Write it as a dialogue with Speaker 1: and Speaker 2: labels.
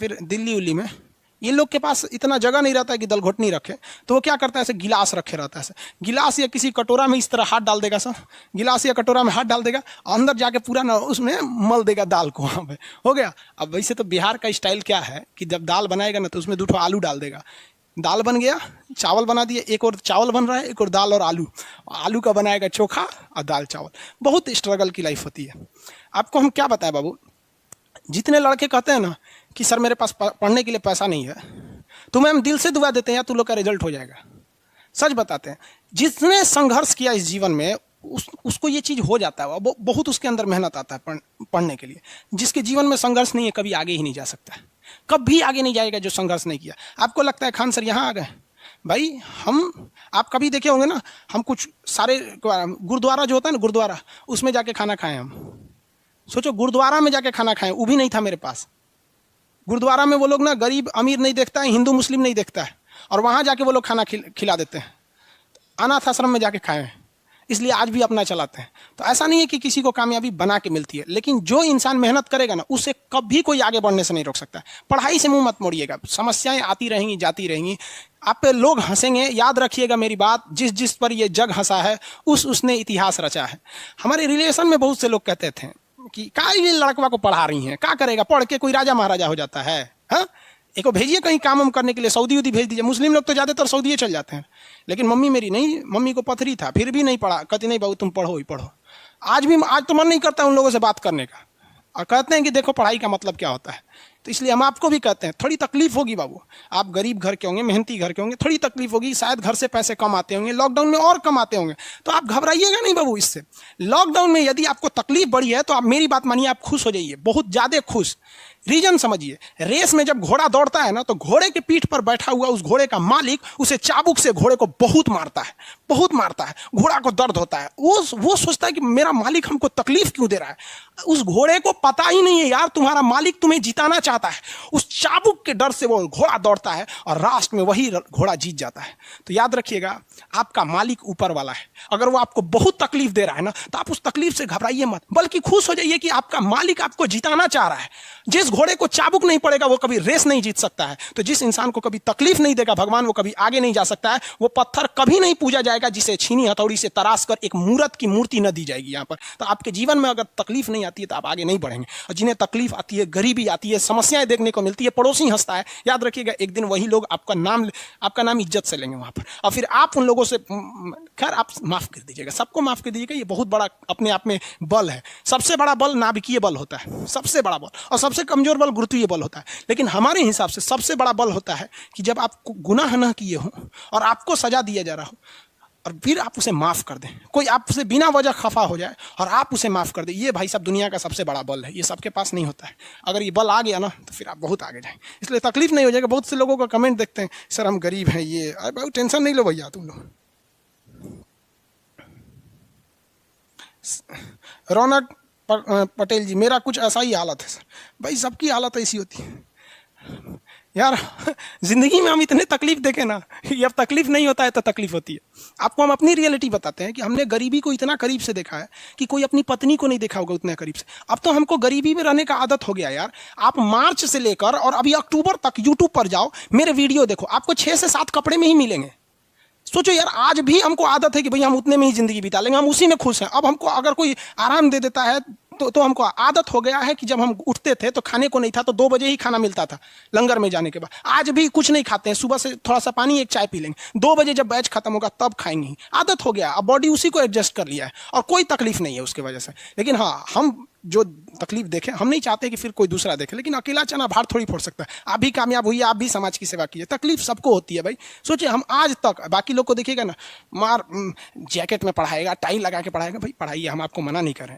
Speaker 1: फिर दिल्ली उल्ली में ये लोग के पास इतना जगह नहीं रहता है कि दल घोटनी रखे, तो वो क्या करता है, ऐसे गिलास रखे रहता है, ऐसे गिलास या किसी कटोरा में इस तरह हाथ डाल देगा सर, गिलास या कटोरा में हाथ डाल देगा, अंदर जाके पूरा ना उसमें मल देगा दाल को, वहाँ पे हो गया। अब वैसे तो बिहार का स्टाइल क्या है कि जब दाल बनाएगा ना तो उसमें 2 आलू डाल देगा, दाल बन गया, चावल बना दिए, एक और चावल बन रहा है, एक और दाल और आलू, आलू का बनाएगा चोखा और दाल चावल। बहुत स्ट्रगल की लाइफ होती है। आपको हम क्या बताएं बाबू, जितने लड़के कहते हैं ना कि सर मेरे पास पढ़ने के लिए पैसा नहीं है, तुम्हें हम दिल से दुआ देते हैं या तुम लोग का रिजल्ट हो जाएगा। सच बताते हैं, जिसने संघर्ष किया इस जीवन में उसको ये चीज़ हो जाता है, बहुत उसके अंदर मेहनत आता है पढ़ने के लिए। जिसके जीवन में संघर्ष नहीं है कभी आगे ही नहीं जा सकता है, कभी आगे नहीं जाएगा जो संघर्ष नहीं किया। आपको लगता है खान सर यहाँ आ गए, भाई हम आप कभी देखे होंगे ना, हम कुछ सारे गुरुद्वारा जो होता है ना, गुरुद्वारा उसमें जाके खाना खाएं हम। सोचो गुरुद्वारा में जाके खाना खाएं, वो भी नहीं था मेरे पास। गुरुद्वारा में वो लोग ना गरीब अमीर नहीं देखता है, हिंदू मुस्लिम नहीं देखता है, और वहाँ जाके वो लोग खाना खिला देते हैं। अनाथ आश्रम में जाके खाए हैं, इसलिए आज भी अपना चलाते हैं। तो ऐसा नहीं है कि किसी को कामयाबी बना के मिलती है, लेकिन जो इंसान मेहनत करेगा ना उसे कभी कोई आगे बढ़ने से नहीं रोक सकता। पढ़ाई से मुंह मत मोड़िएगा, समस्याएं आती रहेंगी जाती रहेंगी, आप पे लोग हंसेंगे। याद रखिएगा मेरी बात, जिस जिस पर ये जग हंसा है उसने इतिहास रचा है। हमारे रिलेशन में बहुत से लोग कहते थे कि का ये लड़कवा को पढ़ा रही हैं, क्या करेगा, पढ़ के कोई राजा महाराजा हो जाता है। हाँ, एक को भेजिए कहीं काम हम करने के लिए, सऊदी उदी भेज दीजिए। मुस्लिम लोग तो ज़्यादातर सऊदी चल जाते हैं, लेकिन मम्मी मेरी नहीं, मम्मी को पथरी था फिर भी नहीं पढ़ा, कहती नहीं बाबू तुम पढ़ो ही पढ़ो। आज तो मन नहीं करता उन लोगों से बात करने का, और कहते हैं कि देखो पढ़ाई का मतलब क्या होता है। तो इसलिए हम आपको भी कहते हैं थोड़ी तकलीफ होगी बाबू, आप गरीब घर के होंगे, मेहनती घर के होंगे, थोड़ी तकलीफ होगी, शायद घर से पैसे कम आते होंगे, लॉकडाउन में और कम आते होंगे, तो आप घबराइएगा नहीं बाबू इससे। लॉकडाउन में यदि आपको तकलीफ बढ़ी है तो आप मेरी बात मानिए, आप खुश हो जाइए, बहुत ज़्यादा खुश। रीजन समझिए, रेस में जब घोड़ा दौड़ता है ना तो घोड़े के पीठ पर बैठा हुआ उस घोड़े का मालिक उसे चाबुक से घोड़े को बहुत मारता है, बहुत मारता है, घोड़ा को दर्द होता है। वो सोचता है कि मेरा मालिक हमको तकलीफ क्यों दे रहा है। उस घोड़े को पता ही नहीं है यार तुम्हारा मालिक तुम्हें जिताना चाहता है। उस चाबुक के डर से वो घोड़ा दौड़ता है और लास्ट में वही घोड़ा जीत जाता है। तो याद रखिएगा, आपका मालिक ऊपर वाला है। अगर वो आपको बहुत तकलीफ दे रहा है ना तो आप उस तकलीफ से घबराइए मत, बल्कि खुश हो जाइए कि आपका मालिक आपको जिताना चाह रहा है। जिस घोड़े को चाबुक नहीं पड़ेगा वो कभी रेस नहीं जीत सकता है। तो जिस इंसान को कभी तकलीफ नहीं देगा भगवान, वो कभी आगे नहीं जा सकता है। वो पत्थर कभी नहीं पूजा जाएगा जिसे छीनी हथौड़ी से तराश कर एक मूर्त की मूर्ति न दी जाएगी यहाँ पर। तो आपके जीवन में अगर तकलीफ नहीं आती है तो आप आगे नहीं बढ़ेंगे। और जिन्हें तकलीफ आती है, गरीबी आती है, समस्याएं देखने को मिलती है, पड़ोसी हंसता है, याद रखिएगा एक दिन वही लोग आपका नाम इज्जत से लेंगे वहां पर। और फिर आप उन लोगों से, खैर आप माफ कर दीजिएगा, सबको माफ कर दीजिएगा। ये बहुत बड़ा अपने आप में बल है। सबसे बड़ा बल नाभिकीय बल होता है, सबसे बड़ा बल, और सबसे कमजोर बल गुरुत्वीय बल होता है। लेकिन हमारे हिसाब से सबसे बड़ा बल होता है कि जब आप गुनाह न किए हो और आपको सजा दिया जा रहा हो और फिर आप उसे माफ कर दें। कोई आपसे बिना वजह खफा हो जाए और आप उसे माफ कर दें, ये भाई साहब दुनिया का सबसे बड़ा बल है। ये सबके पास नहीं होता है। अगर ये बल आ गया ना तो फिर आप बहुत आगे जाएं। इसलिए तकलीफ नहीं हो जाएगा। बहुत से लोगों का कमेंट देखते हैं, सर हम गरीब हैं, ये बहुत टेंशन नहीं लो भैया तुम लोग। रौनक पटेल जी, मेरा कुछ ऐसा ही हालत है सर। भाई सबकी हालत ऐसी होती है यार। जिंदगी में हम इतने तकलीफ देखे ना, अब तकलीफ नहीं होता है तो तकलीफ होती है। आपको हम अपनी रियलिटी बताते हैं कि हमने गरीबी को इतना करीब से देखा है कि कोई अपनी पत्नी को नहीं देखा होगा उतने करीब से। अब तो हमको गरीबी में रहने का आदत हो गया यार। आप मार्च से लेकर और अभी अक्टूबर तक यूट्यूब पर जाओ, मेरे वीडियो देखो, आपको 6 से 7 कपड़े में ही मिलेंगे। सोचो यार, आज भी हमको आदत है कि भाई हम उतने में ही जिंदगी बिता लेंगे, हम उसी में खुश हैं। अब हमको अगर कोई आराम दे देता है तो हमको आदत हो गया है कि जब हम उठते थे तो खाने को नहीं था तो 2 बजे ही खाना मिलता था लंगर में जाने के बाद। आज भी कुछ नहीं खाते हैं, सुबह से थोड़ा सा पानी, एक चाय पी लेंगे, 2 बजे जब बैच खत्म होगा तब खाएंगे। आदत हो गया, अब बॉडी उसी को एडजस्ट कर लिया है और कोई तकलीफ नहीं है उसकी वजह से। लेकिन हाँ, हम जो तकलीफ देखें, हम नहीं चाहते कि फिर कोई दूसरा देखे, लेकिन अकेला चना भार थोड़ी फोड़ सकता है। आप भी कामयाब हुई, आप भी समाज की सेवा कीजिए। तकलीफ सबको होती है भाई। सोचिए, हम आज तक बाकी लोग को देखिएगा ना, मार जैकेट में पढ़ाएगा, टाई लगा के पढ़ाएगा, भाई पढ़ाइए, हम आपको मना नहीं कर रहे हैं।